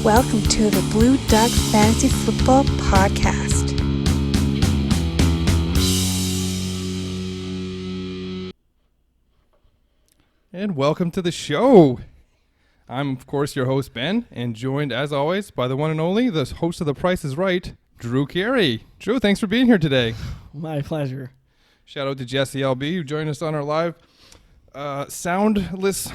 Welcome to the Blue Duck Fantasy Football Podcast. And welcome to the show. I'm, of course, your host, Ben, and joined, as always, by the one and only, the host of The Price is Right, Drew Carey. Drew, thanks for being here today. My pleasure. Shout out to Jesse LB, who joined us on our live soundless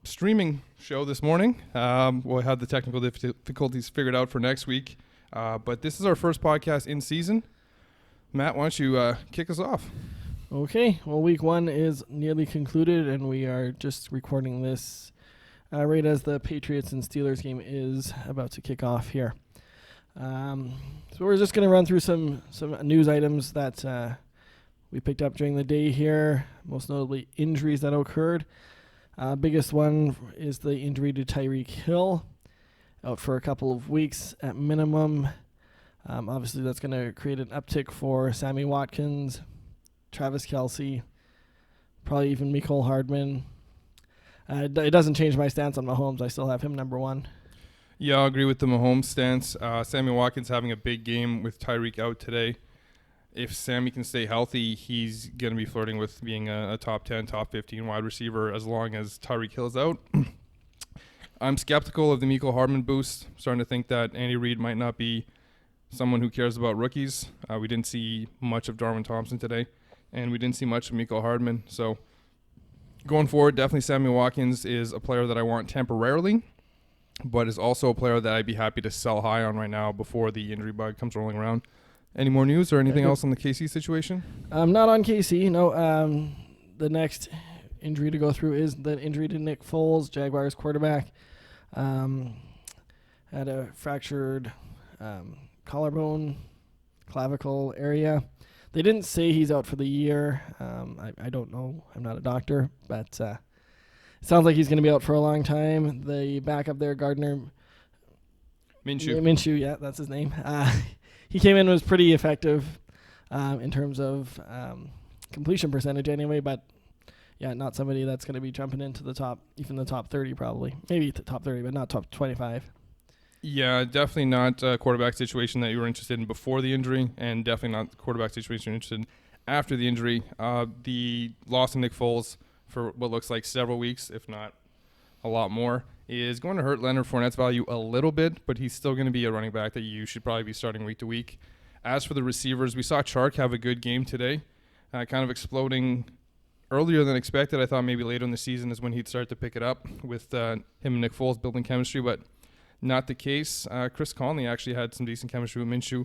streaming show this morning. We'll have the technical difficulties figured out for next week. But this is our first podcast in season. Matt, why don't you kick us off? Okay, well, week one is nearly concluded, and we are just recording this right as the Patriots and Steelers game is about to kick off here. So we're just going to run through some news items that we picked up during the day here, most notably injuries that occurred. Biggest one is the injury to Tyreek Hill, out for a couple of weeks at minimum. Obviously, that's going to create an uptick for Sammy Watkins, Travis Kelce, probably even Mecole Hardman. It doesn't change my stance on Mahomes. I still have him number one. Yeah, I'll agree with the Mahomes stance. Sammy Watkins having a big game with Tyreek out today. If Sammy can stay healthy, he's going to be flirting with being a top 10, top 15 wide receiver as long as Tyreek Hill's out. I'm skeptical of the Mecole Hardman boost. I'm starting to think that Andy Reid might not be someone who cares about rookies. We didn't see much of Darwin Thompson today, and we didn't see much of Mecole Hardman. So going forward, definitely Sammy Watkins is a player that I want temporarily, but is also a player that I'd be happy to sell high on right now before the injury bug comes rolling around. Any more news or anything else on the KC situation? Not on KC, no. The next injury to go through is the injury to Nick Foles, Jaguars quarterback. Had a fractured collarbone, clavicle area. They didn't say he's out for the year. I don't know. I'm not a doctor, but it sounds like he's going to be out for a long time. The backup there, Gardner Minshew, yeah, that's his name. He came in and was pretty effective in terms of completion percentage anyway, but yeah, not somebody that's going to be jumping into the top, even the top 30 probably. Maybe the top 30, but not top 25. Yeah, definitely not a quarterback situation that you were interested in before the injury, and definitely not the quarterback situation you're interested in after the injury. The loss of Nick Foles for what looks like several weeks, if not a lot more, is going to hurt Leonard Fournette's value a little bit, but he's still going to be a running back that you should probably be starting week to week. As for the receivers, we saw Chark have a good game today, kind of exploding earlier than expected. I thought maybe later in the season is when he'd start to pick it up with him and Nick Foles building chemistry, but not the case. Chris Conley actually had some decent chemistry with Minshew,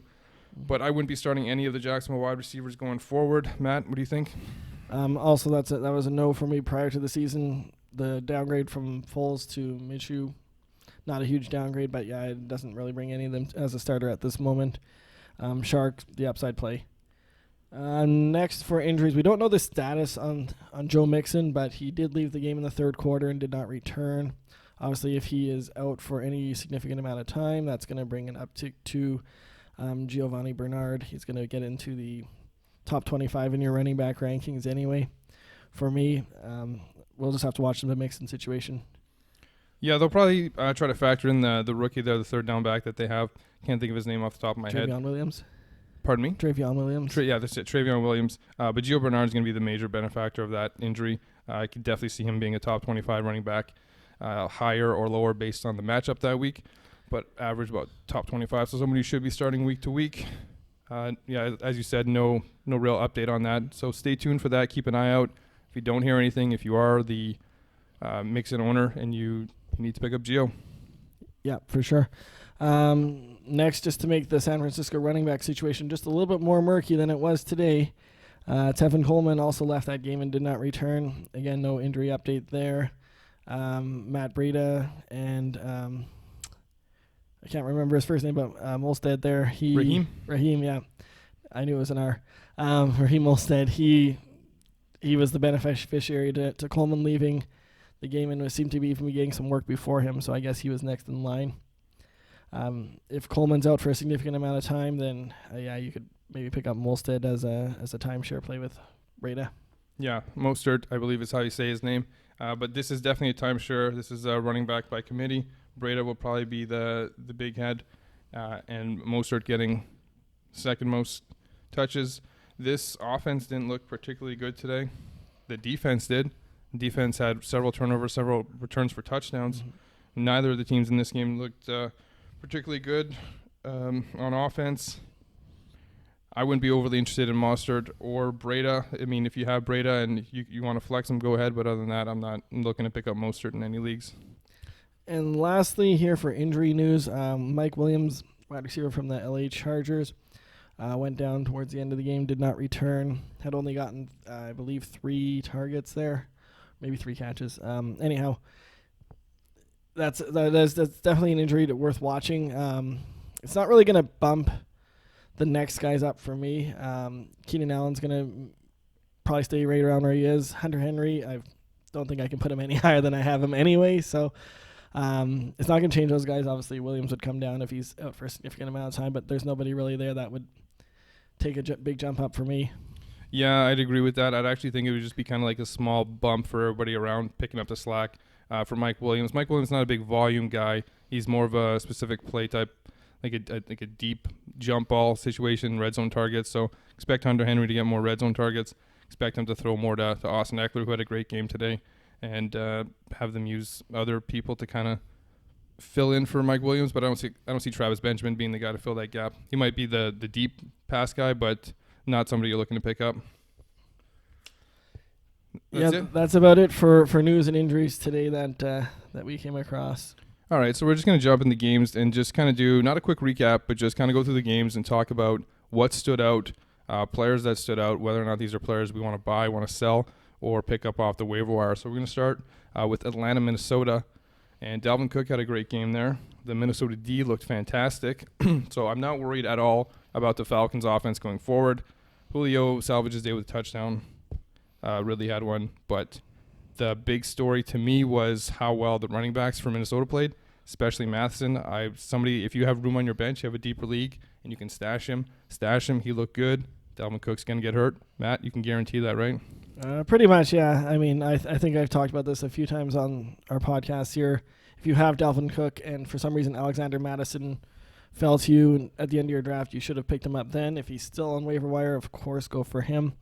but I wouldn't be starting any of the Jacksonville wide receivers going forward. Matt, what do you think? Also, that was a no for me prior to the season. The downgrade from Foles to Minshew, not a huge downgrade, but yeah, it doesn't really bring any of them as a starter at this moment. Shark, the upside play. Next for injuries, we don't know the status on Joe Mixon, but he did leave the game in the third quarter and did not return. Obviously, if he is out for any significant amount of time, that's going to bring an uptick to Giovanni Bernard. He's going to get into the top 25 in your running back rankings anyway. For me, we'll just have to watch the Mixon situation. Yeah, they'll probably try to factor in the rookie there, the third down back that they have. Can't think of his name off the top of my head. Travion Williams. Pardon me? Travion Williams. That's it, Travion Williams. But Gio Bernard's going to be the major benefactor of that injury. I could definitely see him being a top 25 running back, higher or lower based on the matchup that week, but average about top 25. So somebody should be starting week to week. Yeah, as you said, no real update on that. So stay tuned for that. Keep an eye out. If you don't hear anything, if you are the Mixon owner and you need to pick up Gio. Yeah, for sure. Next, just to make the San Francisco running back situation just a little bit more murky than it was today, Tevin Coleman also left that game and did not return. Again, no injury update there. Matt Breida and I can't remember his first name, but Molstead there. Raheem, yeah. I knew it was an R. Raheem Molstead, he was the beneficiary to Coleman leaving the game and seemed to be even getting some work before him, so I guess he was next in line. If Coleman's out for a significant amount of time, then you could maybe pick up Molstead as a timeshare play with Breida. Yeah, Mostert, I believe is how you say his name. But this is definitely a timeshare. This is a running back by committee. Breda will probably be the big head, and Mostert getting second most touches. This offense didn't look particularly good today. The defense did. Defense had several turnovers, several returns for touchdowns. Mm-hmm. Neither of the teams in this game looked particularly good on offense. I wouldn't be overly interested in Mostert or Breda. I mean, if you have Breda and you want to flex him, go ahead. But other than that, I'm not looking to pick up Mostert in any leagues. And lastly, here for injury news, Mike Williams, wide receiver from the LA Chargers, went down towards the end of the game, did not return, had only gotten, I believe, 3 targets there, maybe 3 catches. Anyhow, that's definitely an injury worth watching. It's not really going to bump the next guys up for me. Keenan Allen's going to probably stay right around where he is. Hunter Henry, I don't think I can put him any higher than I have him anyway, so it's not going to change those guys. Obviously, Williams would come down if he's out for a significant amount of time, but there's nobody really there that would take a big jump up for me. Yeah, I'd agree with that. I'd actually think it would just be kind of like a small bump for everybody around picking up the slack for Mike Williams. Mike Williams is not a big volume guy. He's more of a specific play type, like a deep jump ball situation, red zone targets. So expect Hunter Henry to get more red zone targets. Expect him to throw more to Austin Eckler, who had a great game today, and have them use other people to kind of fill in for Mike Williams. But I don't see Travis Benjamin being the guy to fill that gap. He might be the deep pass guy, but not somebody you're looking to pick up. That's about it for news and injuries today that we came across. All right, so we're just going to jump in the games and just kind of do not a quick recap, but just kind of go through the games and talk about what stood out, players that stood out, whether or not these are players we want to buy, want to sell, or pick up off the waiver wire. So we're going to start with Atlanta, Minnesota, and Dalvin Cook had a great game there. The Minnesota D looked fantastic, so I'm not worried at all about the Falcons' offense going forward. Julio salvages day with a touchdown, really had one, but the big story to me was how well the running backs for Minnesota played, especially Matheson. If you have room on your bench, you have a deeper league, and you can stash him. He looked good. Dalvin Cook's going to get hurt. Matt, you can guarantee that, right? Pretty much, yeah. I mean, I think I've talked about this a few times on our podcast here. If you have Dalvin Cook and for some reason Alexander Mattison fell to you at the end of your draft, you should have picked him up then. If he's still on waiver wire, of course, go for him.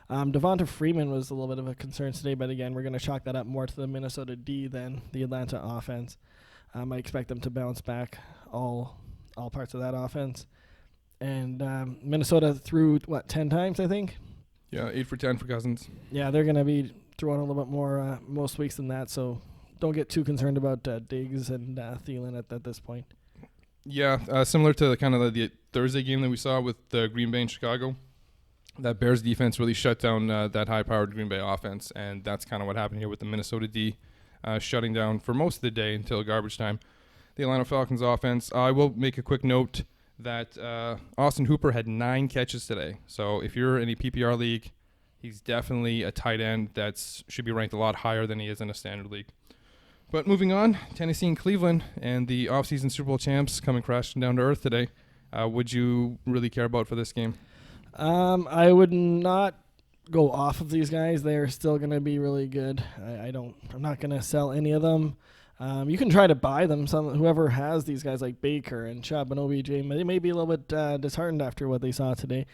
Devonta Freeman was a little bit of a concern today, but again, we're going to chalk that up more to the Minnesota D than the Atlanta offense. I expect them to bounce back all parts of that offense. And Minnesota threw, 10 times, I think? Yeah, 8 for 10 for Cousins. Yeah, they're going to be throwing a little bit more most weeks than that, so don't get too concerned about Diggs and Thielen at this point. Yeah, similar to the Thursday game that we saw with Green Bay and Chicago. That Bears defense really shut down that high-powered Green Bay offense, and that's kind of what happened here with the Minnesota D shutting down for most of the day until garbage time. The Atlanta Falcons offense, I will make a quick note that Austin Hooper had 9 catches today. So if you're in a PPR league, he's definitely a tight end that should be ranked a lot higher than he is in a standard league. But moving on, Tennessee and Cleveland and the offseason Super Bowl champs coming crashing down to earth today. Would you really care about for this game? I would not go off of these guys. They are still going to be really good. I'm not going to sell any of them. You can try to buy them. Whoever has these guys like Baker and Chubb and OBJ, they may be a little bit disheartened after what they saw today.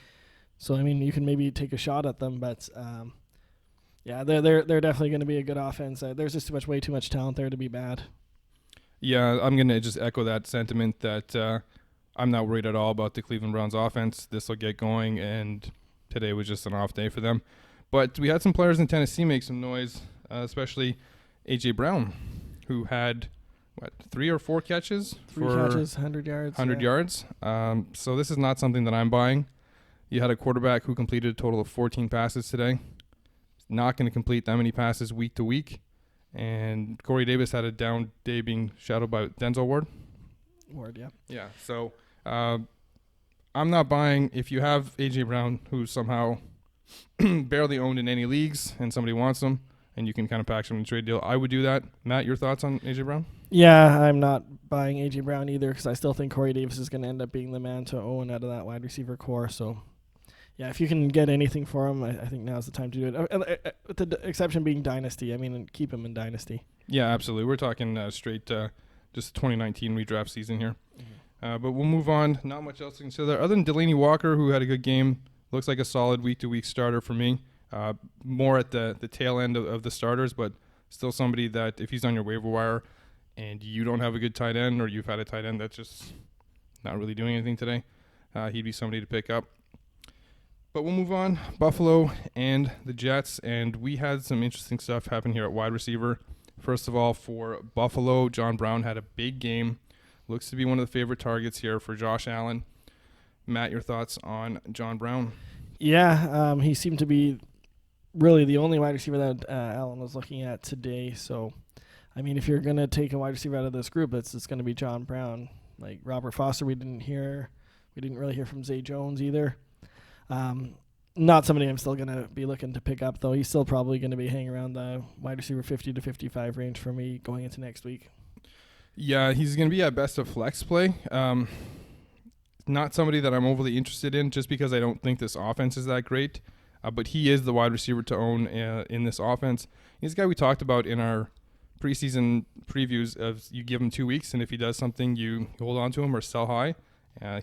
So I mean, you can maybe take a shot at them, but yeah, they're definitely going to be a good offense. There's just way too much talent there to be bad. Yeah, I'm going to just echo that sentiment that I'm not worried at all about the Cleveland Browns offense. This will get going, and today was just an off day for them. But we had some players in Tennessee make some noise, especially A.J. Brown, who had, 3 or 4 catches? 3 catches, 100 yards. 100 yards. So this is not something that I'm buying. You had a quarterback who completed a total of 14 passes today. Not going to complete that many passes week to week. And Corey Davis had a down day being shadowed by Denzel Ward. Yeah. Yeah, so I'm not buying. If you have A.J. Brown, who's somehow barely owned in any leagues, and somebody wants him, and you can kind of package him in a trade deal, I would do that. Matt, your thoughts on A.J. Brown? Yeah, I'm not buying A.J. Brown either because I still think Corey Davis is going to end up being the man to own out of that wide receiver core. So, yeah, if you can get anything for him, I think now's the time to do it. With the exception being Dynasty. I mean, keep him in Dynasty. Yeah, absolutely. We're talking straight just 2019 redraft season here. But we'll move on. Not much else to consider. Other than Delaney Walker, who had a good game, looks like a solid week-to-week starter for me. More at the tail end of the starters, but still somebody that if he's on your waiver wire and you don't have a good tight end or you've had a tight end that's just not really doing anything today, he'd be somebody to pick up. But we'll move on. Buffalo and the Jets, and we had some interesting stuff happen here at wide receiver. First of all, for Buffalo, John Brown had a big game. Looks to be one of the favorite targets here for Josh Allen. Matt, your thoughts on John Brown? Yeah, he seemed to be really the only wide receiver that Allen was looking at today. So, I mean, if you're going to take a wide receiver out of this group, it's going to be John Brown. Like Robert Foster, we didn't really hear from Zay Jones either. Not somebody I'm still going to be looking to pick up, though. He's still probably going to be hanging around the wide receiver 50 to 55 range for me going into next week. Yeah, he's going to be at best a flex play. Not somebody that I'm overly interested in just because I don't think this offense is that great. But he is the wide receiver to own in this offense. He's a guy we talked about in our preseason previews of you give him 2 weeks, and if he does something, you hold on to him or sell high.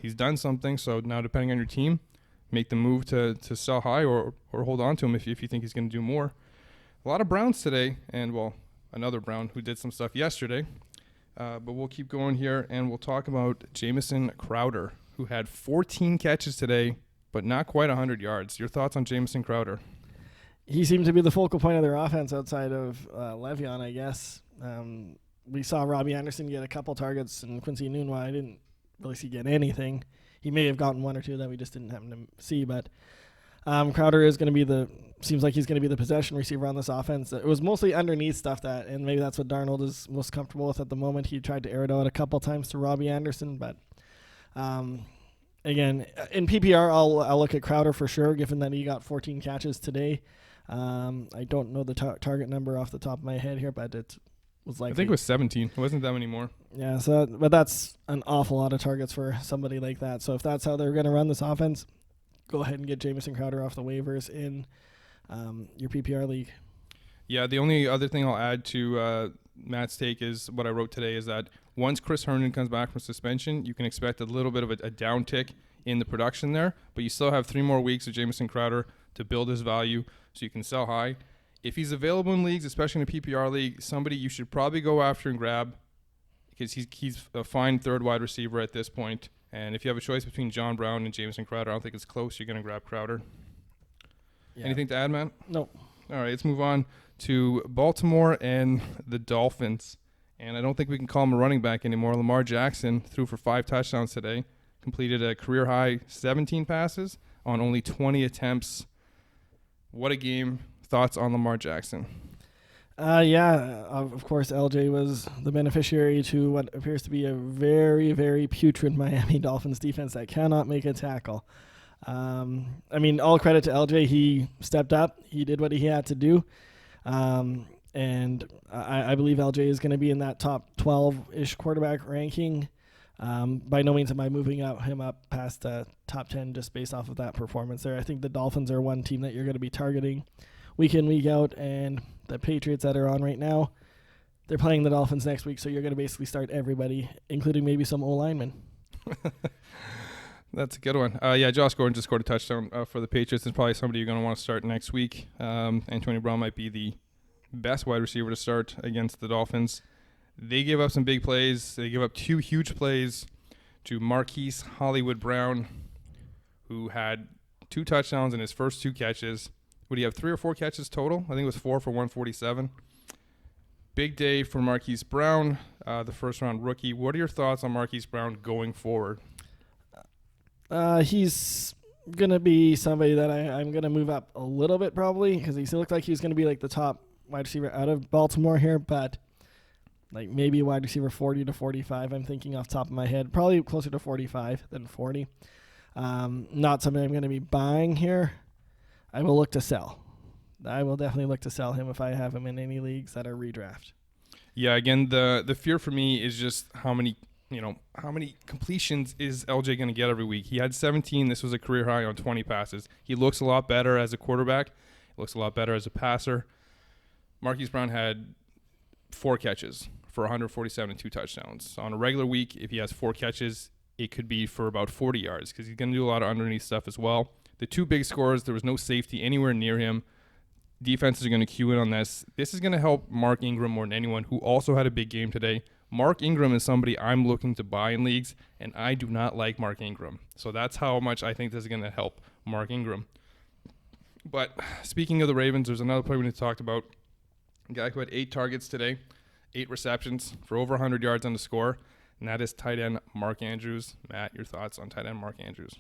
He's done something, so now depending on your team, make the move to sell high or hold on to him if you think he's going to do more. A lot of Browns today, and, well, another Brown who did some stuff yesterday. But we'll keep going here, and we'll talk about Jamison Crowder, who had 14 catches today, but not quite 100 yards. Your thoughts on Jamison Crowder? He seemed to be the focal point of their offense outside of Le'Veon, I guess. We saw Robbie Anderson get a couple targets, and Quincy Nunwa, I didn't really see get anything. He may have gotten one or two that we just didn't happen to see, but Crowder is going to be seems like he's going to be the possession receiver on this offense. It was mostly underneath stuff and maybe that's what Darnold is most comfortable with at the moment. He tried to air it out a couple times to Robbie Anderson, but again, in PPR, I'll look at Crowder for sure, given that he got 14 catches today. I don't know the target number off the top of my head here, but it was like I think it was 17. It wasn't that many more. Yeah, but that's an awful lot of targets for somebody like that. So if that's how they're going to run this offense, go ahead and get Jamison Crowder off the waivers in your PPR league. Yeah, the only other thing I'll add to Matt's take is what I wrote today is that once Chris Herndon comes back from suspension, you can expect a little bit of a downtick in the production there, but you still have 3 more weeks of Jamison Crowder to build his value so you can sell high. If he's available in leagues, especially in a PPR league, somebody you should probably go after and grab because he's a fine third wide receiver at this point. And if you have a choice between John Brown and Jamison Crowder, I don't think it's close. You're going to grab Crowder. Yeah. Anything to add, Matt? No. All right, let's move on to Baltimore and the Dolphins. And I don't think we can call him a running back anymore. Lamar Jackson threw for 5 touchdowns today, completed a career-high 17 passes on only 20 attempts. What a game. Thoughts on Lamar Jackson? Of course, LJ was the beneficiary to what appears to be a very, very putrid Miami Dolphins defense that cannot make a tackle. I mean, all credit to LJ. He stepped up. He did what he had to do. And I believe LJ is going to be in that top 12-ish quarterback ranking. By no means am I moving him up past top 10 just based off of that performance there. I think the Dolphins are one team that you're going to be targeting week in, week out, and the Patriots that are on right now, they're playing the Dolphins next week, so you're going to basically start everybody, including maybe some O-linemen. That's a good one. Josh Gordon just scored a touchdown for the Patriots. It's probably somebody you're going to want to start next week. Antonio Brown might be the best wide receiver to start against the Dolphins. They give up some big plays. They give up 2 huge plays to Marquise Hollywood Brown, who had 2 touchdowns in his first 2 catches. Would he have 3 or 4 catches total? I think it was 4 for 147. Big day for Marquise Brown, the first-round rookie. What are your thoughts on Marquise Brown going forward? He's going to be somebody that I'm going to move up a little bit probably because he looked like he was going to be like the top wide receiver out of Baltimore here, but like maybe wide receiver 40 to 45, I'm thinking off the top of my head. Probably closer to 45 than 40. Not something I'm going to be buying here. I will look to sell. I will definitely look to sell him if I have him in any leagues that are redraft. Yeah, again, the fear for me is just how many completions is LJ going to get every week? He had 17. This was a career high on 20 passes. He looks a lot better as a quarterback. He looks a lot better as a passer. Marquise Brown had 4 catches for 147 and 2 touchdowns. On a regular week, if he has 4 catches, it could be for about 40 yards because he's going to do a lot of underneath stuff as well. The 2 big scores, there was no safety anywhere near him. Defenses are going to cue in on this. This is going to help Mark Ingram more than anyone, who also had a big game today. Mark Ingram is somebody I'm looking to buy in leagues, and I do not like Mark Ingram. So that's how much I think this is going to help Mark Ingram. But speaking of the Ravens, there's another player we need to talk about. A guy who had 8 targets today, 8 receptions for over 100 yards on the score, and that is tight end Mark Andrews. Matt, your thoughts on tight end Mark Andrews?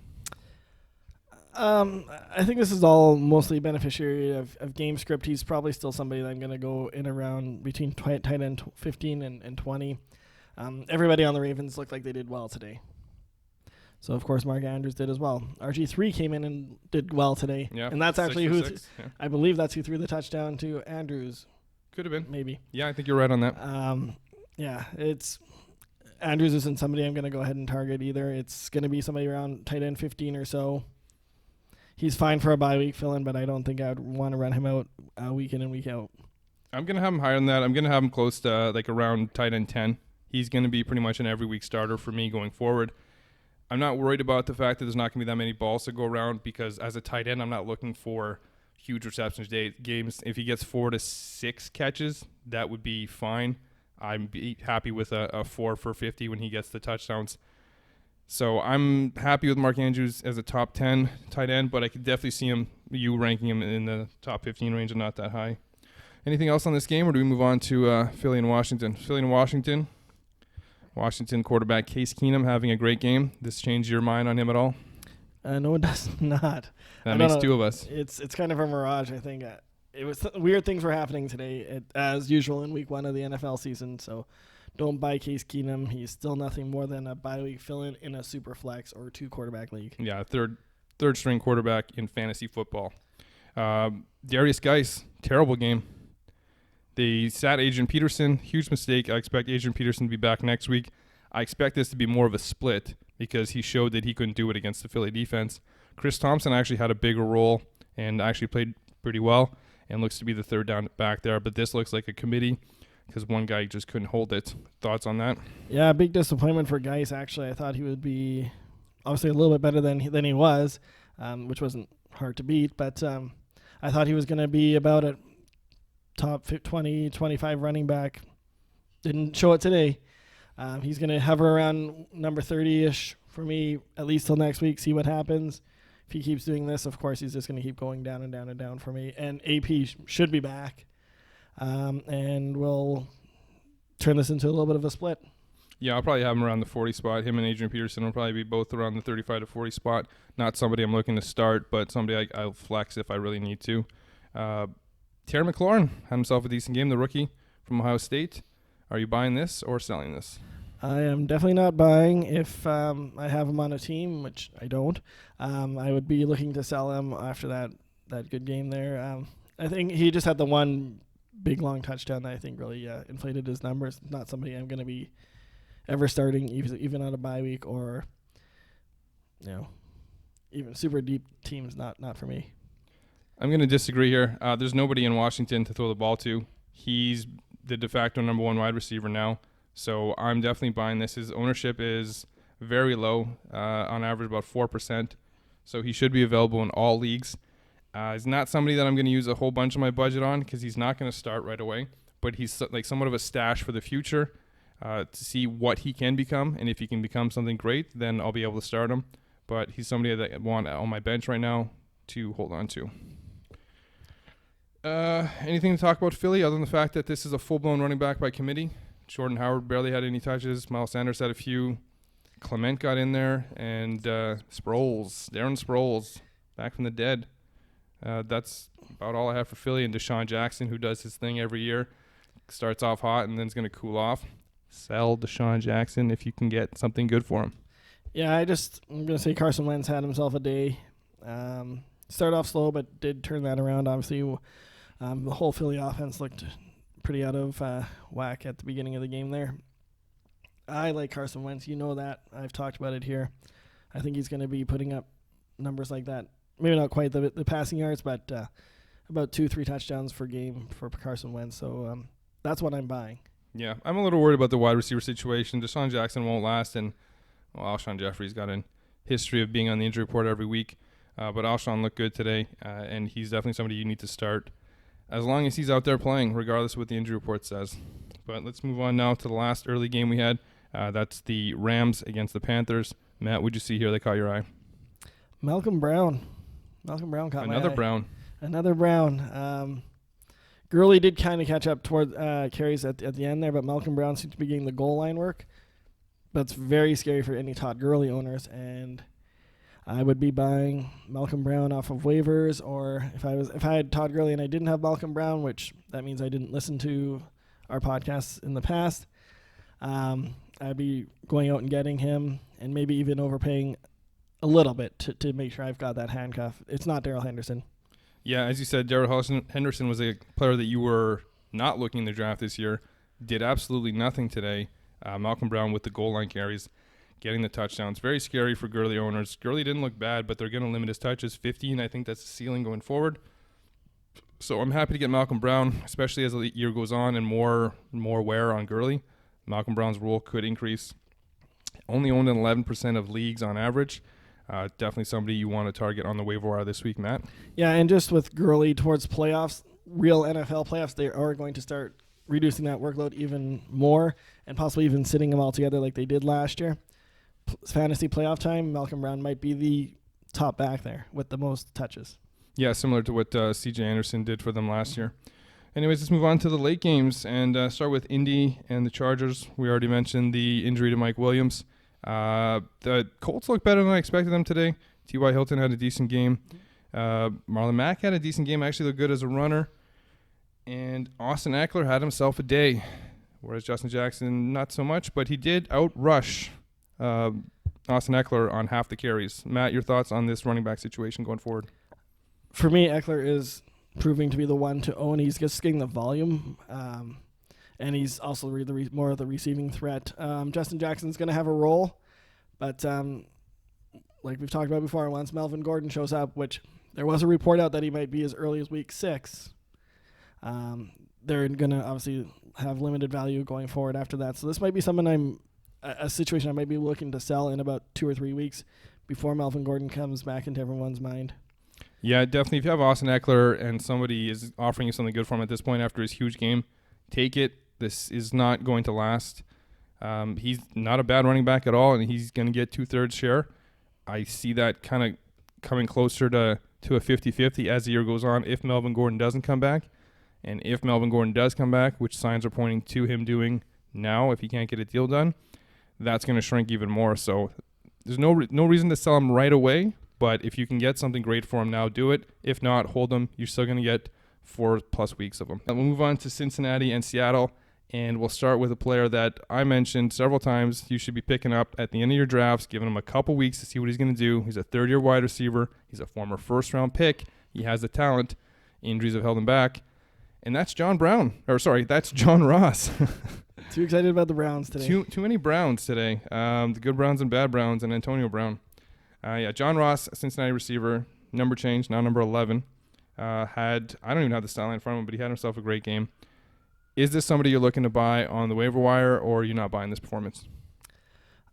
I think this is all mostly beneficiary of game script. He's probably still somebody that I'm going to go in around between tight end 15 and 20. Everybody on the Ravens looked like they did well today. So, of course, Mark Andrews did as well. RG3 came in and did well today. Yeah, and that's actually who, yeah. I believe that's who threw the touchdown to Andrews. Could have been. Maybe. Yeah, I think you're right on that. Yeah, Andrews isn't somebody I'm going to go ahead and target either. It's going to be somebody around tight end 15 or so. He's fine for a bye week fill-in, but I don't think I would want to run him out week in and week out. I'm going to have him higher than that. I'm going to have him close to like around tight end 10. He's going to be pretty much an every week starter for me going forward. I'm not worried about the fact that there's not going to be that many balls to go around because as a tight end, I'm not looking for huge receptions games. If he gets 4 to 6 catches, that would be fine. I'm happy with a 4 for 50 when he gets the touchdowns. So I'm happy with Mark Andrews as a top 10 tight end, but I could definitely see you ranking him in the top 15 range and not that high. Anything else on this game, or do we move on to Philly and Washington? Philly and Washington. Washington quarterback Case Keenum having a great game. This changed your mind on him at all? No, it does not. That makes 2 of us. It's kind of a mirage, I think. It was weird things were happening today, as usual in week 1 of the NFL season. So don't buy Case Keenum. He's still nothing more than a bye week fill-in in a super flex or 2 quarterback league. Yeah, third string quarterback in fantasy football. Darius Geis, terrible game. They sat Adrian Peterson. Huge mistake. I expect Adrian Peterson to be back next week. I expect this to be more of a split because he showed that he couldn't do it against the Philly defense. Chris Thompson actually had a bigger role and actually played pretty well and looks to be the third down back there. But this looks like a committee because one guy just couldn't hold it. Thoughts on that? Yeah, big disappointment for Geis, actually. I thought he would be obviously a little bit better than he was, which wasn't hard to beat. But I thought he was going to be about a top 20, 25 running back. Didn't show it today. He's going to hover around number 30-ish for me, at least till next week, see what happens. If he keeps doing this, of course, he's just going to keep going down and down and down for me. And AP should be back. And we'll turn this into a little bit of a split. Yeah, I'll probably have him around the 40 spot. Him and Adrian Peterson will probably be both around the 35 to 40 spot. Not somebody I'm looking to start, but somebody I'll flex if I really need to. Terry McLaurin had himself a decent game, the rookie from Ohio State. Are you buying this or selling this? I am definitely not buying. If I have him on a team, which I don't, I would be looking to sell him after that good game there. I think he just had the one big, long touchdown that I think really inflated his numbers. Not somebody I'm going to be ever starting, even on a bye week or, even super deep teams. Not for me. I'm going to disagree here. There's nobody in Washington to throw the ball to. He's the de facto number 1 wide receiver now. So I'm definitely buying this. His ownership is very low, on average about 4%. So he should be available in all leagues. He's not somebody that I'm going to use a whole bunch of my budget on because he's not going to start right away. But he's like somewhat of a stash for the future to see what he can become. And if he can become something great, then I'll be able to start him. But he's somebody that I want on my bench right now to hold on to. Anything to talk about Philly other than the fact that this is a full-blown running back by committee? Jordan Howard barely had any touches. Miles Sanders had a few. Clement got in there. And Darren Sproles, back from the dead. That's about all I have for Philly. And Deshaun Jackson, who does his thing every year, starts off hot and then is going to cool off. Sell Deshaun Jackson if you can get something good for him. Yeah, I'm going to say Carson Wentz had himself a day. Started off slow, but did turn that around. Obviously, the whole Philly offense looked pretty out of whack at the beginning of the game there. I like Carson Wentz. You know that. I've talked about it here. I think he's going to be putting up numbers like that. Maybe not quite the passing yards, but about 2-3 touchdowns per game for Carson Wentz. So that's what I'm buying. Yeah, I'm a little worried about the wide receiver situation. Deshaun Jackson won't last, and Alshon Jeffrey's got a history of being on the injury report every week. But Alshon looked good today, and he's definitely somebody you need to start as long as he's out there playing, regardless of what the injury report says. But let's move on now to the last early game we had. That's the Rams against the Panthers. Matt, what'd you see here that caught your eye? Malcolm Brown. Malcolm Brown caught my eye. Another Brown. Gurley did kind of catch up toward carries at the end there, but Malcolm Brown seemed to be getting the goal line work. That's very scary for any Todd Gurley owners, and I would be buying Malcolm Brown off of waivers, or if I had Todd Gurley and I didn't have Malcolm Brown, which that means I didn't listen to our podcasts in the past, I'd be going out and getting him and maybe even overpaying a little bit to make sure I've got that handcuff. It's not Darrell Henderson. Yeah, as you said, Darrell Henderson was a player that you were not looking in the draft this year. Did absolutely nothing today. Malcolm Brown with the goal line carries, getting the touchdowns. Very scary for Gurley owners. Gurley didn't look bad, but they're going to limit his touches. 15, I think that's the ceiling going forward. So I'm happy to get Malcolm Brown, especially as the year goes on and more wear on Gurley. Malcolm Brown's role could increase. Only owned in 11% of leagues on average. Definitely somebody you want to target on the waiver wire this week, Matt. Yeah, and just with Gurley towards playoffs, real NFL playoffs, they are going to start reducing that workload even more and possibly even sitting them all together like they did last year. Fantasy playoff time, Malcolm Brown might be the top back there with the most touches. Yeah, similar to what C.J. Anderson did for them last year. Anyways, let's move on to the late games and start with Indy and the Chargers. We already mentioned the injury to Mike Williams. The Colts look better than I expected them today. T.Y. Hilton had a decent game. Marlon Mack had a decent game, actually looked good as a runner. And Austin Eckler had himself a day, whereas Justin Jackson not so much, but he did outrush Austin Eckler on half the carries. Matt, your thoughts on this running back situation going forward? For me, Eckler is proving to be the one to own. He's just getting the volume, and he's also more of the receiving threat. Justin Jackson's going to have a role, but like we've talked about before, once Melvin Gordon shows up, which there was a report out that he might be as early as week 6, they're going to obviously have limited value going forward after that. So this might be a situation I might be looking to sell in about 2 or 3 weeks before Melvin Gordon comes back into everyone's mind. Yeah, definitely. If you have Austin Eckler and somebody is offering you something good for him at this point after his huge game, take it. This is not going to last. He's not a bad running back at all, and he's going to get 2/3 share. I see that kind of coming closer to a 50-50 as the year goes on if Melvin Gordon doesn't come back. And if Melvin Gordon does come back, which signs are pointing to him doing now if he can't get a deal done, that's going to shrink even more. So there's no reason to sell him right away. But if you can get something great for him now, do it. If not, hold him. You're still going to get 4+ weeks of him. We'll move on to Cincinnati and Seattle, and we'll start with a player that I mentioned several times you should be picking up at the end of your drafts, giving him a couple weeks to see what he's going to do. He's a third-year wide receiver. He's a former first-round pick. He has the talent. Injuries have held him back. And that's John Ross. Too excited about the Browns today. Too many Browns today. The good Browns and bad Browns and Antonio Brown. John Ross, Cincinnati receiver, number change, now number 11. I don't even have the stat line in front of him, but he had himself a great game. Is this somebody you're looking to buy on the waiver wire, or are you not buying this performance?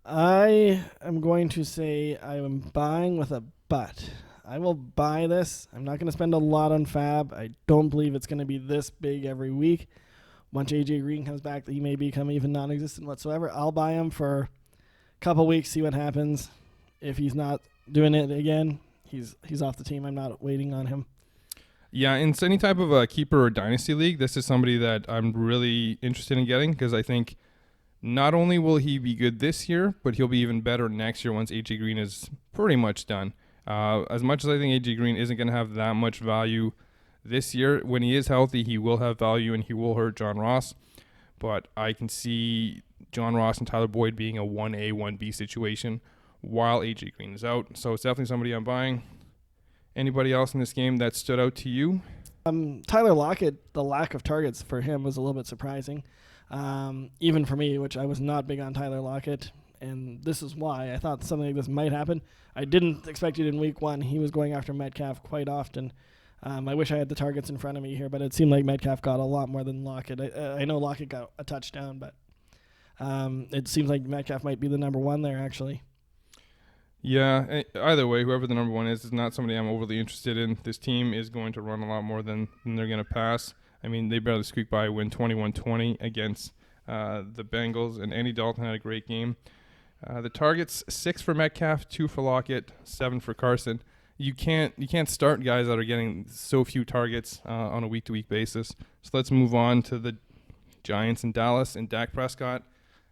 I am going to say I am buying with a but. I will buy this. I'm not going to spend a lot on Fab. I don't believe it's going to be this big every week. Once A.J. Green comes back, he may become even non-existent whatsoever. I'll buy him for a couple weeks, see what happens. If he's not doing it again, he's off the team. I'm not waiting on him. Yeah, in any type of a keeper or dynasty league, this is somebody that I'm really interested in getting because I think not only will he be good this year, but he'll be even better next year once A.J. Green is pretty much done. As much as I think A.J. Green isn't going to have that much value this year, when he is healthy, he will have value and he will hurt John Ross. But I can see John Ross and Tyler Boyd being a 1A, 1B situation while A.J. Green is out. So it's definitely somebody I'm buying. Anybody else in this game that stood out to you? Tyler Lockett, the lack of targets for him was a little bit surprising. Even for me, which I was not big on Tyler Lockett. And this is why I thought something like this might happen. I didn't expect it in week 1. He was going after Metcalf quite often. I wish I had the targets in front of me here, but it seemed like Metcalf got a lot more than Lockett. I know Lockett got a touchdown, but it seems like Metcalf might be the number one there, actually. Yeah, either way, whoever the number one is not somebody I'm overly interested in. This team is going to run a lot more than they're going to pass. I mean, they barely squeaked by a win 21-20 against the Bengals, and Andy Dalton had a great game. The targets, 6 for Metcalf, 2 for Lockett, 7 for Carson. You can't start guys that are getting so few targets on a week-to-week basis. So let's move on to the Giants in Dallas, and Dak Prescott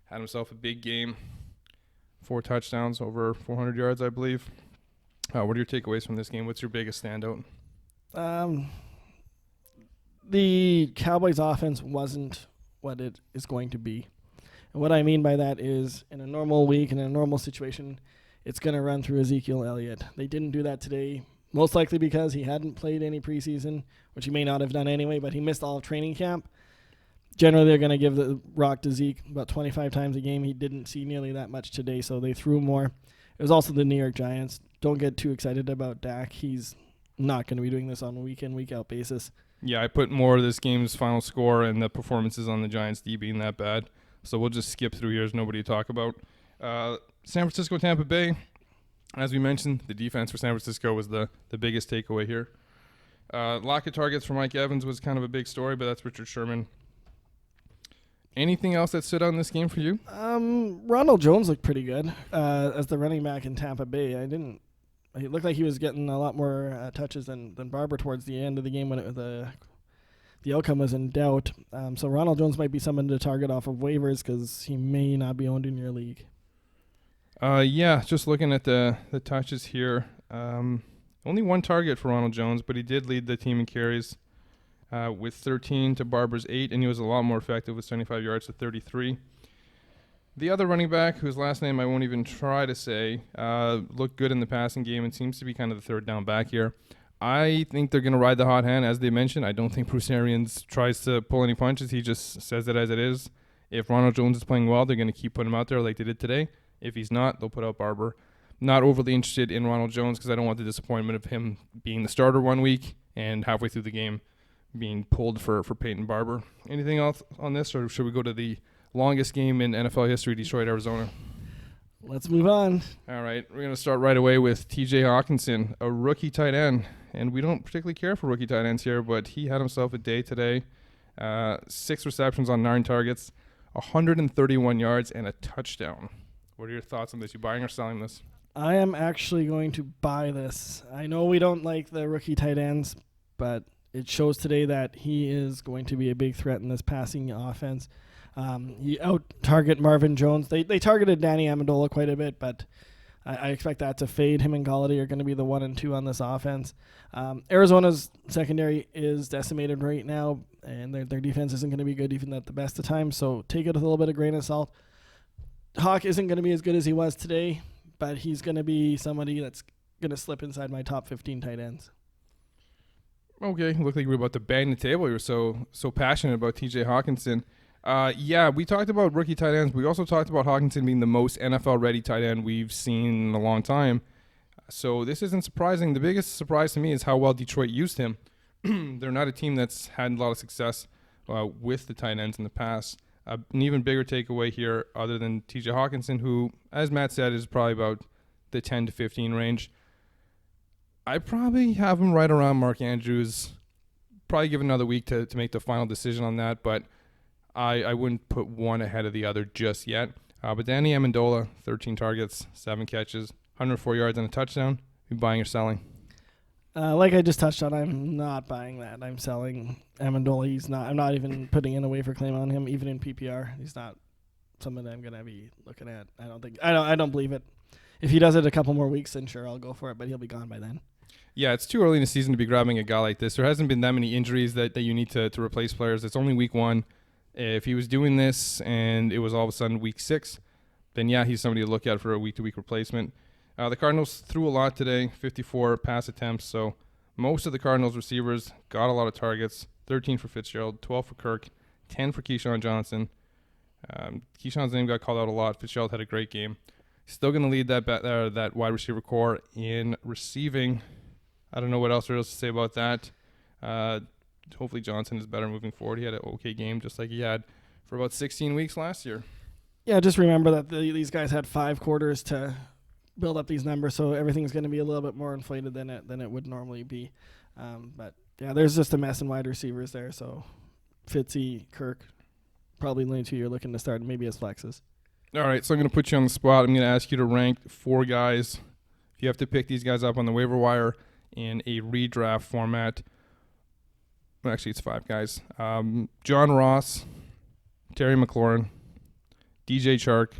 had himself a big game. 4 touchdowns, over 400 yards, I believe. What are your takeaways from this game? What's your biggest standout? The Cowboys' offense wasn't what it is going to be. And what I mean by that is, in a normal week, in a normal situation, it's going to run through Ezekiel Elliott. They didn't do that today, most likely because he hadn't played any preseason, which he may not have done anyway, but he missed all of training camp. Generally, they're going to give the rock to Zeke about 25 times a game. He didn't see nearly that much today, so they threw more. It was also the New York Giants. Don't get too excited about Dak. He's not going to be doing this on a week-in, week-out basis. Yeah, I put more of this game's final score and the performances on the Giants D being that bad. So we'll just skip through here. There's nobody to talk about. San Francisco, Tampa Bay. As we mentioned, the defense for San Francisco was the biggest takeaway here. Lack of targets for Mike Evans was kind of a big story, but that's Richard Sherman. Anything else that stood out in this game for you? Ronald Jones looked pretty good as the running back in Tampa Bay. It looked like he was getting a lot more touches than Barber towards the end of the game when the outcome was in doubt. So Ronald Jones might be someone to target off of waivers because he may not be owned in your league. Yeah, just looking at the touches here. Only 1 target for Ronald Jones, but he did lead the team in carries with 13 to Barber's 8, and he was a lot more effective with 75 yards to 33. The other running back, whose last name I won't even try to say, looked good in the passing game and seems to be kind of the third down back here. I think they're going to ride the hot hand, as they mentioned. I don't think Bruce Arians tries to pull any punches. He just says it as it is. If Ronald Jones is playing well, they're going to keep putting him out there like they did today. If he's not, they'll put out Barber. Not overly interested in Ronald Jones because I don't want the disappointment of him being the starter one week and halfway through the game being pulled for Peyton Barber. Anything else on this, or should we go to the longest game in NFL history, Detroit, Arizona? Let's move on. All right, we're going to start right away with T.J. Hawkinson, a rookie tight end. And we don't particularly care for rookie tight ends here, but he had himself a day today. 6 receptions on 9 targets, 131 yards, and a touchdown. What are your thoughts on this? You buying or selling this? I am actually going to buy this. I know we don't like the rookie tight ends, but it shows today that he is going to be a big threat in this passing offense. He out-target Marvin Jones. They targeted Danny Amendola quite a bit, but I expect that to fade. Him and Galladay are going to be the 1 and 2 on this offense. Arizona's secondary is decimated right now, and their defense isn't going to be good even at the best of times, so take it with a little bit of grain of salt. Hawk isn't going to be as good as he was today, but he's going to be somebody that's going to slip inside my top 15 tight ends. Okay, looked like we were about to bang the table. You were so passionate about T.J. Hawkinson. Yeah, we talked about rookie tight ends. We also talked about Hawkinson being the most NFL-ready tight end we've seen in a long time. So this isn't surprising. The biggest surprise to me is how well Detroit used him. They're not a team that's had a lot of success with the tight ends in the past. An even bigger takeaway here, other than T.J. Hawkinson, who, as Matt said, is probably about the 10 to 15 range. I probably have him right around Mark Andrews. Probably give another week to make the final decision on that, but I wouldn't put one ahead of the other just yet. But Danny Amendola, 13 targets, 7 catches, 104 yards and a touchdown. You buying or selling? Like I just touched on, I'm not buying that. I'm selling Amendola. I'm not even putting in a waiver claim on him, even in PPR. He's not someone I'm gonna be looking at. I don't believe it. If he does it a couple more weeks, then sure, I'll go for it. But he'll be gone by then. Yeah, it's too early in the season to be grabbing a guy like this. There hasn't been that many injuries that you need to replace players. It's only week 1. If he was doing this and it was all of a sudden week 6, then yeah, he's somebody to look at for a week-to-week replacement. The Cardinals threw a lot today, 54 pass attempts, so most of the Cardinals receivers got a lot of targets, 13 for Fitzgerald, 12 for Kirk, 10 for Keyshawn Johnson. Keyshawn's name got called out a lot. Fitzgerald had a great game. Still going to lead that wide receiver core in receiving. I don't know what else there is to say about that. Hopefully Johnson is better moving forward. He had an okay game just like he had for about 16 weeks last year. Yeah, just remember that these guys had 5 quarters to build up these numbers, so everything's going to be a little bit more inflated than it would normally be. But yeah, there's just a mess in wide receivers there. So Fitzy, Kirk, probably the only 2 you're looking to start, maybe as flexes. All right, so I'm going to put you on the spot. I'm going to ask you to rank 4 guys. If you have to pick these guys up on the waiver wire in a redraft format, well, actually it's 5 guys. John Ross, Terry McLaurin, DJ Chark,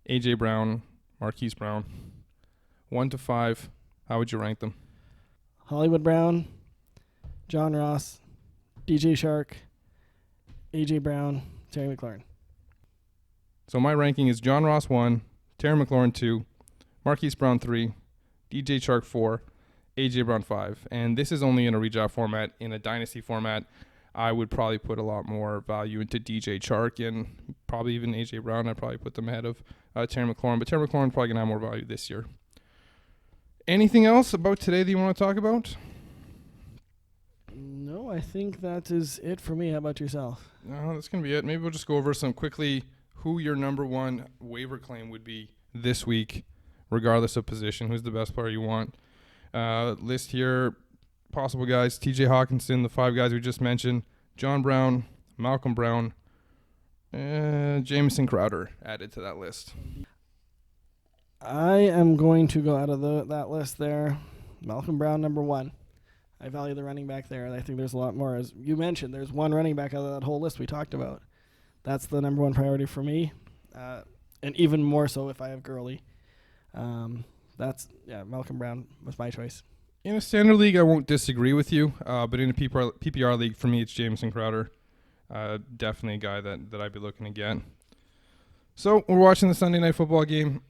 AJ Brown, Marquise Brown. 1 to 5, how would you rank them? Hollywood Brown, John Ross, DJ Shark, AJ Brown, Terry McLaurin. So my ranking is John Ross 1, Terry McLaurin 2, Marquise Brown 3, DJ Chark 4, AJ Brown 5. And this is only in a redraft format. In a dynasty format, I would probably put a lot more value into DJ Chark and probably even AJ Brown. I'd probably put them ahead of Terry McLaurin. But Terry McLaurin probably going to have more value this year. Anything else about today that you want to talk about? No, I think that is it for me. How about yourself? No, that's going to be it. Maybe we'll just go over some quickly who your number 1 waiver claim would be this week, regardless of position. Who's the best player you want? List here, possible guys, TJ Hawkinson, the 5 guys we just mentioned, John Brown, Malcolm Brown, Jamison Crowder added to that list. I am going to go out of that list there. Malcolm Brown, number 1. I value the running back there. I think there's a lot more. As you mentioned, there's 1 running back out of that whole list we talked about. That's the number 1 priority for me, and even more so if I have Gurley. Malcolm Brown was my choice. In a standard league, I won't disagree with you, but in a PPR league, for me, it's Jamison Crowder. Definitely a guy that I'd be looking to get. So we're watching the Sunday night football game.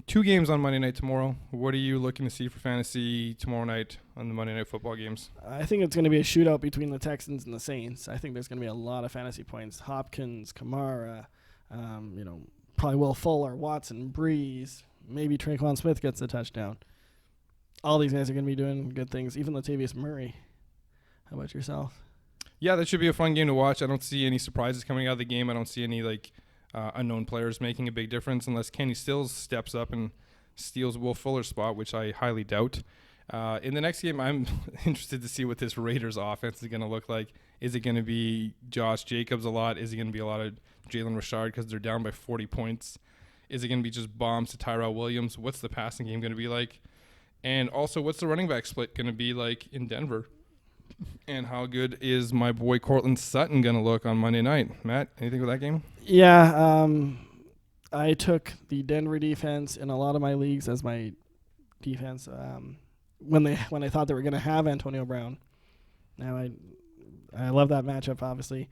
2 games on Monday night tomorrow. What are you looking to see for fantasy tomorrow night on the Monday night football games? I think it's going to be a shootout between the Texans and the Saints. I think there's going to be a lot of fantasy points. Hopkins, Kamara, probably Will Fuller, Watson, Breeze. Maybe Traquan Smith gets the touchdown. All these guys are going to be doing good things. Even Latavius Murray. How about yourself? Yeah, that should be a fun game to watch. I don't see any surprises coming out of the game. I don't see any unknown players making a big difference unless Kenny Stills steps up and steals Will Fuller's spot, which I highly doubt. In the next game, I'm interested to see what this Raiders offense is going to look like. Is it going to be Josh Jacobs a lot? Is it going to be a lot of Jalen Richard because they're down by 40 points? Is it going to be just bombs to Tyrell Williams? What's the passing game going to be like? And also, what's the running back split going to be like in Denver? And how good is my boy Cortland Sutton going to look on Monday night? Matt, anything with that game? Yeah, I took the Denver defense in a lot of my leagues as my defense when I thought they were going to have Antonio Brown. Now I love that matchup, obviously.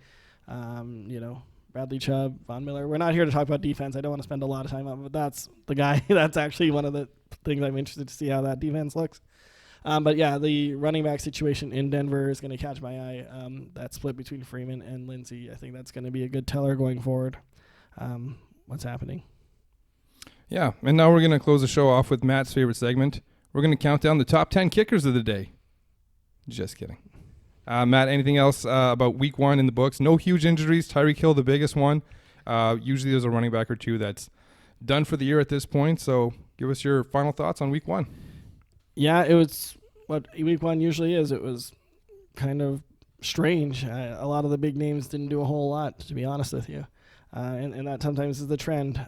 Bradley Chubb, Von Miller. We're not here to talk about defense. I don't want to spend a lot of time on it, but that's the guy. That's actually one of the things I'm interested to see how that defense looks. But yeah, the running back situation in Denver is going to catch my eye. That split between Freeman and Lindsey, I think that's going to be a good teller going forward. What's happening? Yeah, and now we're going to close the show off with Matt's favorite segment. We're going to count down the top 10 kickers of the day. Just kidding. Matt, anything else about week 1 in the books? No huge injuries. Tyreek Hill, the biggest one. Usually there's a running back or 2 that's done for the year at this point. So give us your final thoughts on week 1. Yeah, it was what week 1 usually is. It was kind of strange. A lot of the big names didn't do a whole lot, to be honest with you. And that sometimes is the trend.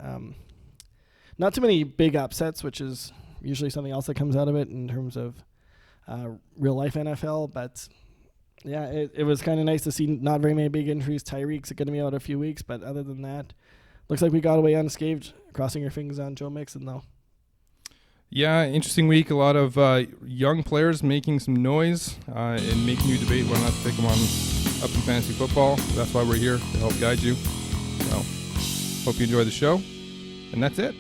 Not too many big upsets, which is usually something else that comes out of it in terms of real-life NFL. But, yeah, it was kind of nice to see not very many big injuries. Tyreek's going to be out a few weeks, but other than that, looks like we got away unscathed. Crossing your fingers on Joe Mixon, though. Yeah, interesting week. A lot of young players making some noise and making you debate whether or not to pick them on up in fantasy football. That's why we're here, to help guide you. So, hope you enjoy the show. And that's it.